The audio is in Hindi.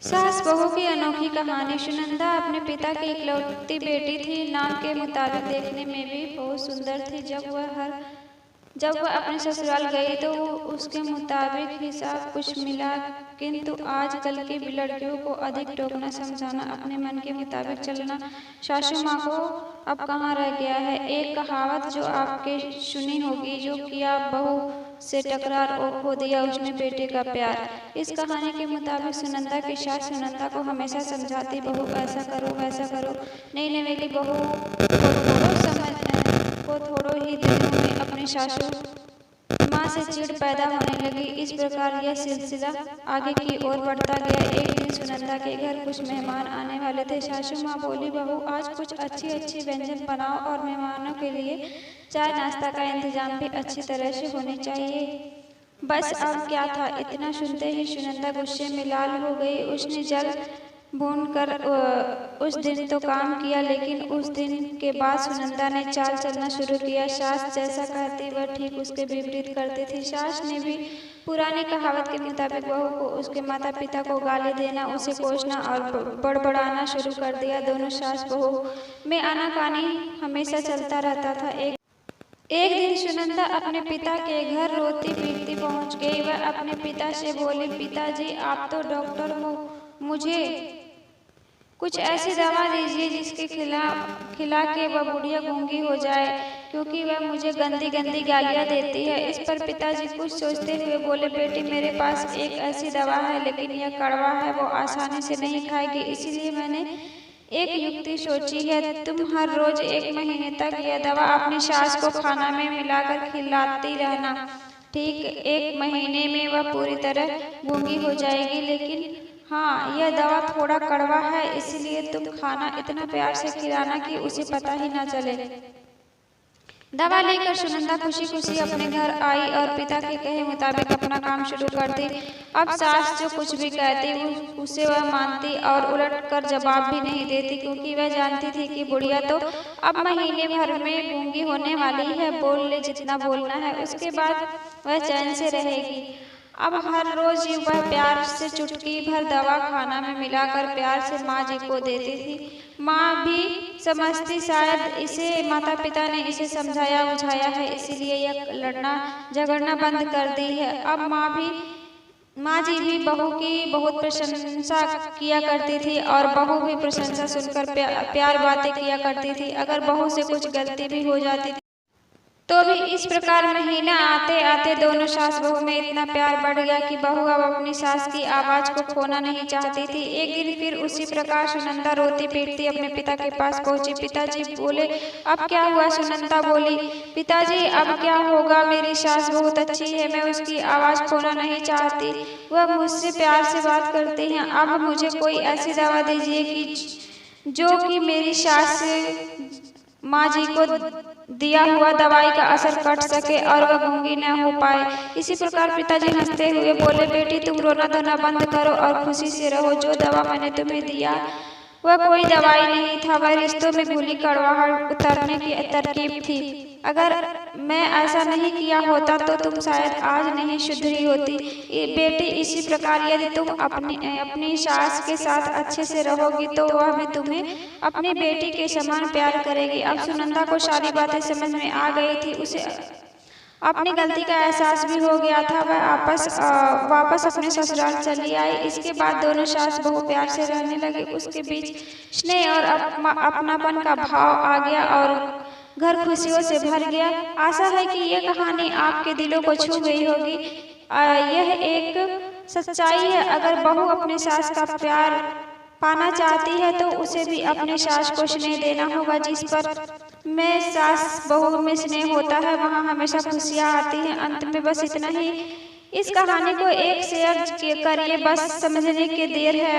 सास बहू की अनोखी कहानी। सुनंदा अपने पिता की इकलौती बेटी थी। नाम के मुताबिक देखने में भी बहुत सुंदर थी। जब वह अपने ससुराल गई तो उसके मुताबिक ही सब कुछ मिला, किंतु आजकल की लड़कियों को अधिक टोकना, समझाना, अपने मन के मुताबिक चलना सासू माँ को अब कहाँ रह गया है। एक कहावत जो आपके सुनी होगी, जो किया बहू से टकरार और खो दिया उसने बेटे का प्यार। इस कहानी के मुताबिक सुनंदा की सास सुनंदा को हमेशा समझाती, बहू ऐसा करो वैसा करो। नई नवेली बहू को थोड़ो ही दिनों में अपनी सासू माँ से चिढ़ पैदा होने लगी। इस प्रकार यह सिलसिला आगे की ओर बढ़ता गया। एक दिन सुनंदा के घर कुछ मेहमान आने वाले थे। सासू माँ बोली, बहू आज कुछ अच्छी व्यंजन बनाओ और मेहमानों के लिए चाय नाश्ता का इंतजाम भी अच्छी तरह से होनी चाहिए। बस अब क्या था, इतना सुनते ही सुनंदा गुस्से में लाल हो गई। उसने जल भून कर उस दिन तो काम किया, लेकिन उस दिन के बाद सुनंदा ने चाल चलना शुरू किया। सास जैसा कहती वह ठीक उसके विपरीत करती थी। सास ने भी पुरानी कहावत के मुताबिक बहू को उसके माता पिता को गाली देना, उसे कोसना और बड़बड़ाना शुरू कर दिया। दोनों सास बहू में आनाकानी हमेशा चलता रहता था। एक दिन सुनंदा अपने पिता के घर रोती पीटती पहुंच गई। वह अपने पिता से बोली, पिताजी आप तो डॉक्टर हो, मुझे कुछ ऐसी दवा दीजिए जिसके खिला के वह बुढ़िया गूंगी हो जाए, क्योंकि वह मुझे गंदी गंदी गालियां देती है। इस पर पिताजी कुछ सोचते हुए बोले, बेटी मेरे पास एक ऐसी दवा है, लेकिन यह कड़वा है, वो आसानी से नहीं खाएगी, इसीलिए मैंने एक युक्ति सोची है। तुम हर रोज 1 महीने तक यह दवा अपनी सास को खाना में मिलाकर खिलाती रहना। ठीक 1 महीने में वह पूरी तरह गूंगी हो जाएगी, लेकिन हाँ, यह दवा थोड़ा कड़वा है, इसलिए तुम खाना इतना प्यार से खिलाना कि उसे पता ही ना चले। दवा लेकर सुनंदा खुशी खुशी अपने घर आई और पिता के कहे मुताबिक अपना काम शुरू कर दी। अब सास जो कुछ भी कहती उसे वह मानती और उलट कर जवाब भी नहीं देती, क्योंकि वह जानती थी कि बुढ़िया तो अब महीने भर में गूंगी होने वाली है। बोल ले जितना बोलना है, उसके बाद वह चैन से रहेगी। अब हर रोज वह प्यार से चुटकी भर दवा खाना में मिलाकर प्यार से माँ जी को देती थी। माँ भी समझती शायद इसे माता पिता ने इसे समझाया बुझाया है, इसीलिए यह लड़ना झगड़ना बंद कर दी है। अब माँ जी भी बहू की बहुत प्रशंसा किया करती थी और बहू भी प्रशंसा सुनकर प्यार बातें किया करती थी। अगर बहू से कुछ गलती भी हो जाती थी तो भी इस प्रकार महीना आते आते दोनों सास बहू में इतना प्यार बढ़ गया कि बहू अब अपनी सास की आवाज को खोना नहीं चाहती थी। एक दिन फिर उसी प्रकार सुनंदा रोती पीटती अपने पिता के पास पहुंची। पिताजी बोले, अब क्या हुआ? सुनंदा बोली, पिताजी अब क्या होगा, मेरी सास बहुत अच्छी है, मैं उसकी आवाज खोना नहीं चाहती, वह मुझसे प्यार से बात करती है। अब मुझे कोई ऐसी दवा दीजिए कि जो कि मेरी सास माँ जी को दिया हुआ दवाई का असर कट सके और वह गूंगी न हो पाए। इसी प्रकार पिताजी हंसते हुए बोले, बेटी तुम रोना धोना बंद करो और खुशी से रहो। जो दवा मैंने तुम्हें दिया वह कोई दवाई नहीं था, वह रिश्तों में घुली कड़वाहट उतरने की तरकीब थी। अगर मैं ऐसा नहीं किया होता तो तुम शायद आज नहीं सुधरी होती। बेटी इसी प्रकार यदि तुम अपनी सास के साथ अच्छे से रहोगी तो वह भी तुम्हें अपनी बेटी के समान प्यार करेगी। अब सुनंदा को सारी बातें समझ में आ गई थी। उसे अपनी गलती का एहसास भी हो गया था। वह वापस अपने ससुराल चली आई। इसके बाद दोनों सास बहू प्यार से रहने लगे। उसके बीच स्नेह और अपनापन का भाव आ गया और घर खुशियों से भर गया। आशा है कि यह कहानी आपके दिलों को छू गई होगी। यह एक सच्चाई है, अगर बहू अपनी सास का प्यार पाना चाहती है तो उसे भी अपने सास को स्नेह देना होगा। जिस पर में सास बहू में स्नेह होता है वहाँ हमेशा खुशियाँ आती हैं। अंत में बस इतना ही, इस कहानी को एक शेयर करिए, बस समझने की देर है।